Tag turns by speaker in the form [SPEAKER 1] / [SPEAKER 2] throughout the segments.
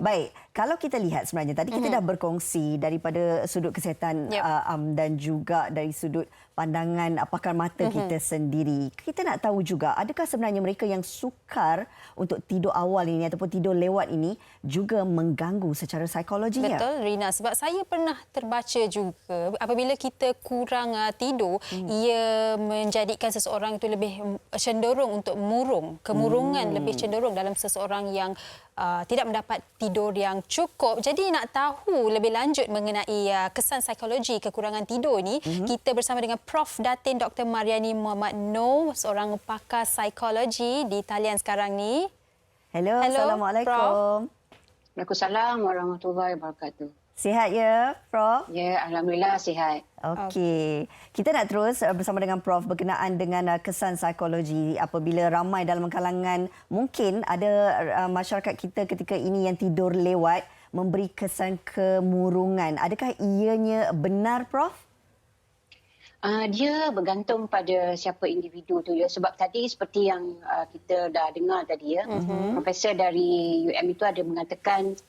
[SPEAKER 1] Baik, kalau kita lihat sebenarnya tadi kita dah berkongsi daripada sudut kesihatan dan juga dari sudut pandangan pakar mata kita sendiri. Kita nak tahu juga, adakah sebenarnya mereka yang sukar untuk tidur awal ini ataupun tidur lewat ini juga mengganggu secara psikologinya?
[SPEAKER 2] Betul, Rina. Sebab saya pernah terbaca juga apabila kita kurang tidur, ia menjadikan seseorang itu lebih cenderung untuk murung. Kemurungan lebih cenderung dalam seseorang yang tidak mendapat tidur yang cukup. Jadi nak tahu lebih lanjut mengenai kesan psikologi kekurangan tidur ni, kita bersama dengan Prof. Datin Dr. Mariani Muhammad Noor, seorang pakar psikologi di talian sekarang ni.
[SPEAKER 1] Hello, Assalamualaikum.
[SPEAKER 2] Prof.
[SPEAKER 3] Waalaikumsalam warahmatullahi wabarakatuh.
[SPEAKER 1] Sihat ya, Prof?
[SPEAKER 3] Ya, alhamdulillah sihat.
[SPEAKER 1] Okey. Kita nak terus bersama dengan Prof berkenaan dengan kesan psikologi apabila ramai dalam kalangan mungkin ada masyarakat kita ketika ini yang tidur lewat memberi kesan kemurungan. Adakah ianya benar, Prof?
[SPEAKER 3] Dia bergantung pada siapa individu tu ya. Sebab tadi seperti yang kita dah dengar tadi ya, profesor dari UM itu ada mengatakan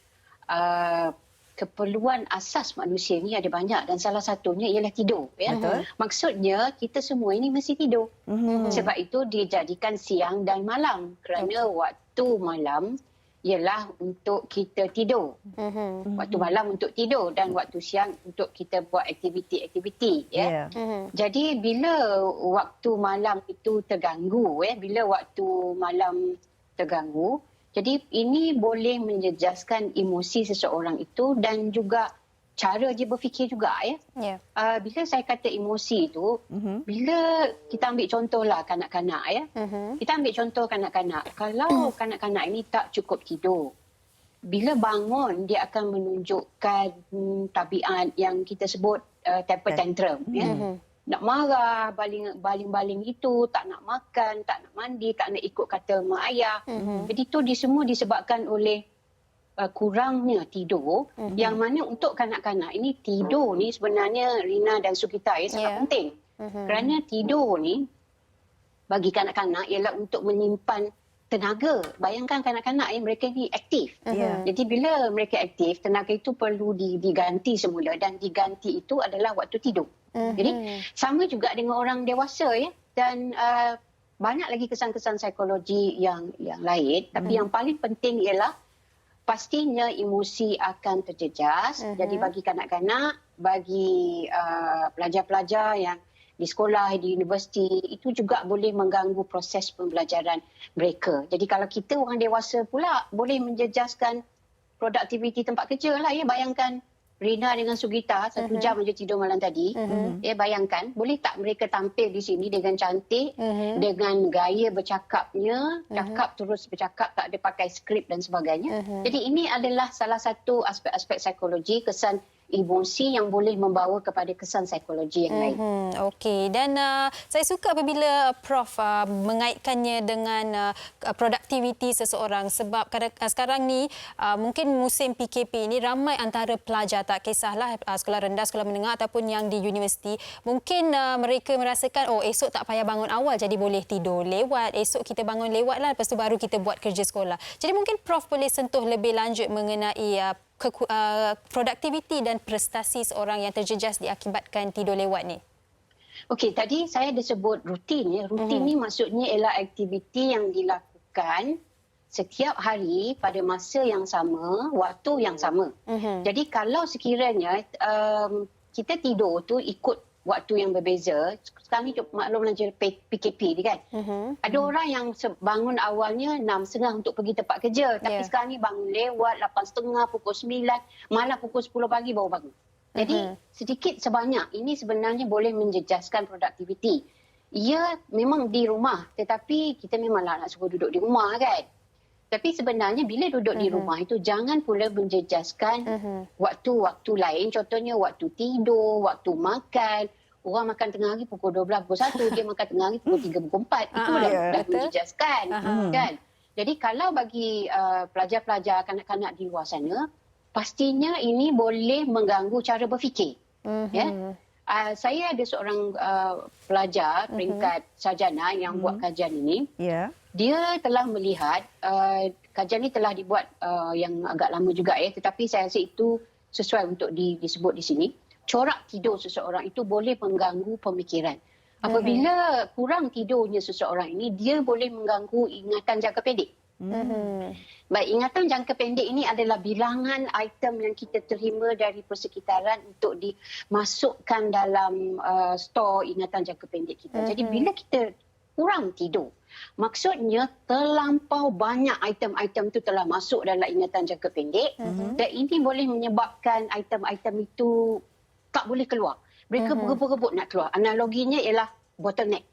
[SPEAKER 3] keperluan asas manusia ni ada banyak dan salah satunya ialah tidur. Ya.
[SPEAKER 1] Betul.
[SPEAKER 3] Maksudnya kita semua ini mesti tidur. Sebab itu dijadikan siang dan malam kerana waktu malam ialah untuk kita tidur. Waktu malam untuk tidur dan waktu siang untuk kita buat aktiviti-aktiviti. Ya. Jadi bila waktu malam itu terganggu, bila waktu malam terganggu, jadi ini boleh menjejaskan emosi seseorang itu dan juga cara dia berfikir juga. Ya. Bila saya kata emosi itu, bila kita ambil contohlah kanak-kanak. Kita ambil contoh kanak-kanak. Kalau kanak-kanak ini tak cukup tidur, bila bangun dia akan menunjukkan tabiat yang kita sebut temper tantrum. Nak marah, baling-baling itu, tak nak makan, tak nak mandi, tak nak ikut kata mak ayah. Jadi itu semua disebabkan oleh kurangnya tidur, yang mana untuk kanak-kanak ini tidur ni sebenarnya Rina dan Sukita sangat penting. Kerana tidur ni bagi kanak-kanak ialah untuk menyimpan tenaga. Bayangkan kanak-kanak mereka ni aktif. Jadi bila mereka aktif, tenaga itu perlu diganti semula dan diganti itu adalah waktu tidur. Jadi sama juga dengan orang dewasa dan banyak lagi kesan-kesan psikologi yang lain, tapi yang paling penting ialah pastinya emosi akan terjejas. Jadi bagi kanak-kanak, bagi pelajar-pelajar yang di sekolah, di universiti, itu juga boleh mengganggu proses pembelajaran mereka. Jadi kalau kita orang dewasa pula boleh menjejaskan produktiviti tempat kerja lah. Bayangkan Rina dengan Sugita 1 jam saja tidur malam tadi. Bayangkan, boleh tak mereka tampil di sini dengan cantik, dengan gaya bercakapnya, terus bercakap, tak ada pakai skrip dan sebagainya. Jadi ini adalah salah satu aspek-aspek psikologi, kesan emosi yang boleh membawa kepada kesan psikologi yang lain.
[SPEAKER 2] Okey, dan saya suka apabila Prof mengaitkannya dengan produktiviti seseorang, sebab sekarang ni mungkin musim PKP ni ramai antara pelajar, tak kisahlah sekolah rendah, sekolah menengah ataupun yang di universiti, mungkin mereka merasakan esok tak payah bangun awal jadi boleh tidur lewat, esok kita bangun lewat lah, lepas tu baru kita buat kerja sekolah. Jadi mungkin Prof boleh sentuh lebih lanjut mengenai produktiviti dan prestasi seorang yang terjejas diakibatkan tidur lewat ni.
[SPEAKER 3] Okey, tadi saya ada sebut rutin. Rutin ni maksudnya ialah aktiviti yang dilakukan setiap hari pada masa yang sama, waktu yang sama. Jadi kalau sekiranya kita tidur tu ikut waktu yang berbeza, sekarang ni maklumlah PKP ni kan. Ada orang yang bangun awalnya 6.30 untuk pergi tempat kerja, tapi sekarang ni bangun lewat 8.30, pukul 9, malah pukul 10 pagi baru bangun. Jadi sedikit sebanyak ini sebenarnya boleh menjejaskan produktiviti. Ia memang di rumah, tetapi kita memanglah nak suruh duduk di rumah kan. Tapi sebenarnya bila duduk di rumah itu jangan pula menjejaskan waktu-waktu lain. Contohnya waktu tidur, waktu makan. Orang makan tengah hari pukul 12, pukul 1. Dia makan tengah hari pukul 3, pukul 4. Itu dah menjejaskan. Kan? Jadi kalau bagi pelajar-pelajar, kanak-kanak di luar sana, pastinya ini boleh mengganggu cara berfikir. Saya ada seorang pelajar peringkat sarjana yang buat kajian ini. Dia telah melihat kajian ni telah dibuat yang agak lama juga tetapi saya rasa itu sesuai untuk disebut di sini. Corak tidur seseorang itu boleh mengganggu pemikiran. Apabila kurang tidurnya seseorang ini, dia boleh mengganggu ingatan jangka pendek. Baik, ingatan jangka pendek ini adalah bilangan item yang kita terima dari persekitaran untuk dimasukkan dalam store ingatan jangka pendek kita. Jadi bila kita kurang tidur, maksudnya terlampau banyak item-item itu telah masuk dalam ingatan jangka pendek dan ini boleh menyebabkan item-item itu tak boleh keluar. Mereka berebut-rebut nak keluar. Analoginya ialah bottleneck.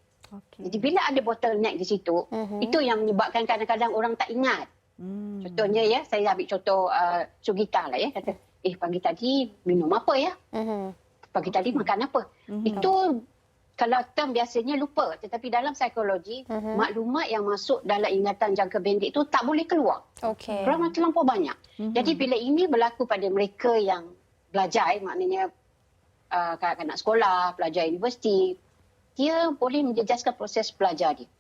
[SPEAKER 3] Jadi bila ada bottleneck di situ, itu yang menyebabkan kadang-kadang orang tak ingat. Contohnya saya ambil contoh Sugita lah kata, pagi tadi minum apa Pagi tadi makan apa? Itu kalau term biasanya lupa, tetapi dalam psikologi, maklumat yang masuk dalam ingatan jangka pendek itu tak boleh keluar. Kerana terlampau banyak. Jadi bila ini berlaku pada mereka yang belajar, maknanya kanak-kanak sekolah, pelajar universiti, dia boleh menjejaskan proses belajar dia.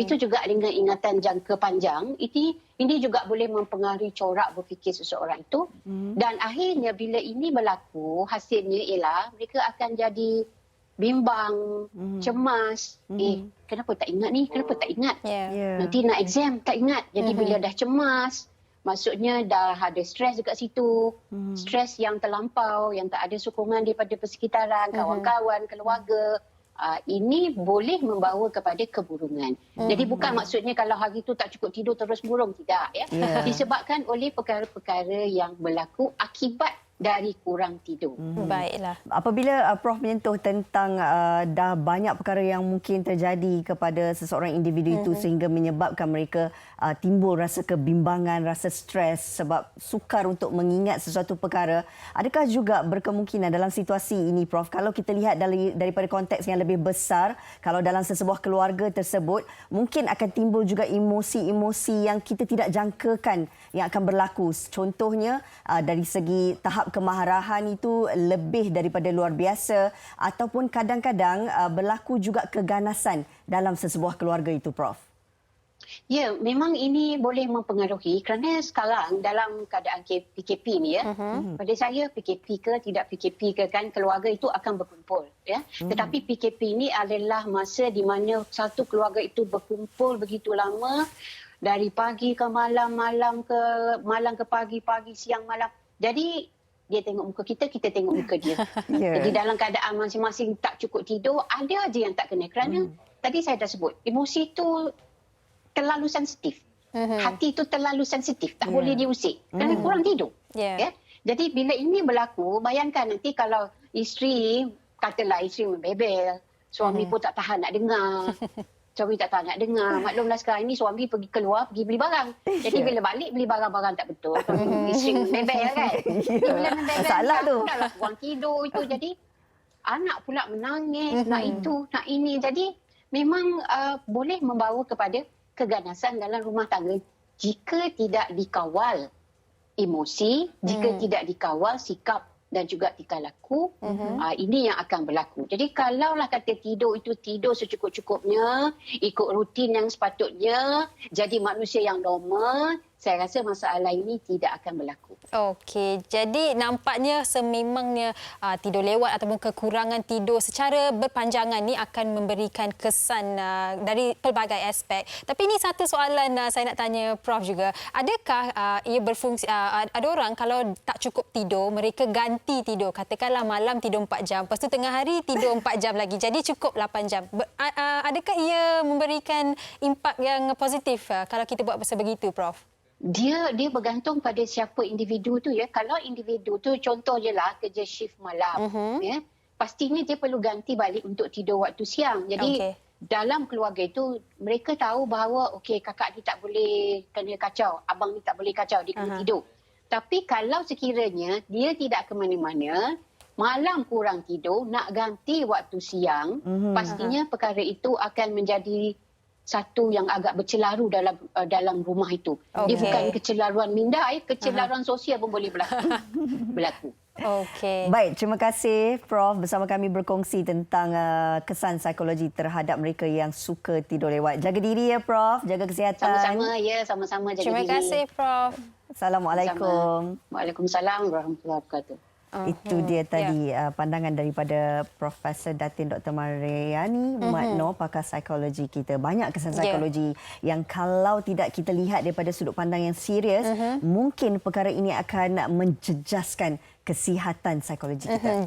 [SPEAKER 3] Itu juga dengan ingatan jangka panjang, ini juga boleh mempengaruhi corak berfikir seseorang itu. Dan akhirnya bila ini berlaku, hasilnya ialah mereka akan jadi bimbang, cemas. Kenapa tak ingat ni? Kenapa tak ingat? Nanti nak exam tak ingat. Jadi bila dah cemas, maksudnya dah ada stres dekat situ. Stres yang terlampau, yang tak ada sokongan daripada persekitaran, kawan-kawan, keluarga. Ini boleh membawa kepada keburungan. Jadi bukan maksudnya kalau hari itu tak cukup tidur terus burung, tidak. Disebabkan oleh perkara-perkara yang berlaku akibat dari kurang tidur.
[SPEAKER 2] Baiklah.
[SPEAKER 1] Apabila Prof menyentuh tentang dah banyak perkara yang mungkin terjadi kepada seseorang individu itu sehingga menyebabkan mereka timbul rasa kebimbangan, rasa stres sebab sukar untuk mengingat sesuatu perkara, adakah juga berkemungkinan dalam situasi ini Prof, kalau kita lihat daripada konteks yang lebih besar, kalau dalam sesebuah keluarga tersebut mungkin akan timbul juga emosi-emosi yang kita tidak jangkakan yang akan berlaku. Contohnya dari segi tahap kemarahan itu lebih daripada luar biasa ataupun kadang-kadang berlaku juga keganasan dalam sesebuah keluarga itu, Prof.
[SPEAKER 3] Ya, memang ini boleh mempengaruhi kerana sekarang dalam keadaan PKP ni pada saya PKP ke tidak PKP ke kan keluarga itu akan berkumpul Tetapi PKP ini adalah masa di mana satu keluarga itu berkumpul begitu lama dari pagi ke malam, malam ke pagi, pagi siang malam. Jadi dia tengok muka kita, kita tengok muka dia. Jadi dalam keadaan masing-masing tak cukup tidur, ada aja yang tak kena. Kerana tadi saya dah sebut, emosi itu terlalu sensitif. Hati itu terlalu sensitif, tak boleh diusik. Kerana kurang tidur. Jadi bila ini berlaku, bayangkan nanti kalau isteri, katalah isteri membebel, suami pun tak tahan nak dengar. Suami tak tahan nak dengar. Maklumlah sekarang ini suami pergi keluar, pergi beli barang. Jadi bila balik, beli barang-barang tak betul. Isteri membebel kan. Bila membebel,
[SPEAKER 1] salah tu.
[SPEAKER 3] Dalam kurang tidur itu. Jadi anak pula menangis, nak itu, nak ini. Jadi memang boleh membawa kepada keganasan dalam rumah tangga jika tidak dikawal emosi, jika tidak dikawal sikap dan juga tingkah laku, ini yang akan berlaku. Jadi kalaulah kata tidur itu tidur secukup-cukupnya, ikut rutin yang sepatutnya, jadi manusia yang normal, saya rasa masalah ini tidak akan berlaku.
[SPEAKER 2] Okey, jadi nampaknya sememangnya tidur lewat ataupun kekurangan tidur secara berpanjangan ni akan memberikan kesan dari pelbagai aspek. Tapi ini satu soalan saya nak tanya Prof juga. Adakah ia berfungsi, ada orang kalau tak cukup tidur, mereka ganti tidur. Katakanlah malam tidur 4 jam, lepas tu tengah hari tidur 4 jam lagi. Jadi cukup 8 jam. Adakah ia memberikan impak yang positif kalau kita buat sebegitu, Prof?
[SPEAKER 3] Dia bergantung pada siapa individu tu Kalau individu tu contoh je lah kerja shift malam pastinya dia perlu ganti balik untuk tidur waktu siang. Jadi dalam keluarga itu mereka tahu bahawa kakak ni tak boleh kena kacau, abang ni tak boleh kacau, dia kena tidur. Tapi kalau sekiranya dia tidak ke mana-mana, malam kurang tidur, nak ganti waktu siang, pastinya perkara itu akan menjadi satu yang agak bercelaru dalam rumah itu. Dia
[SPEAKER 2] Okey.
[SPEAKER 3] bukan kecelaruan minda, kecelaruan sosial pun boleh berlaku.
[SPEAKER 2] Okey.
[SPEAKER 1] Baik, terima kasih Prof bersama kami berkongsi tentang kesan psikologi terhadap mereka yang suka tidur lewat. Jaga diri ya Prof, jaga kesihatan.
[SPEAKER 3] Sama-sama ya, sama-sama jaga
[SPEAKER 2] Terima
[SPEAKER 3] diri.
[SPEAKER 2] kasih Prof.
[SPEAKER 1] Assalamualaikum.
[SPEAKER 3] Waalaikumsalam warahmatullahi wabarakatuh.
[SPEAKER 1] Itu dia tadi pandangan daripada Profesor Datin Dr. Mariani Matno, pakar psikologi kita. Banyak kesan psikologi yang kalau tidak kita lihat daripada sudut pandang yang serius, mungkin perkara ini akan menjejaskan kesihatan psikologi kita.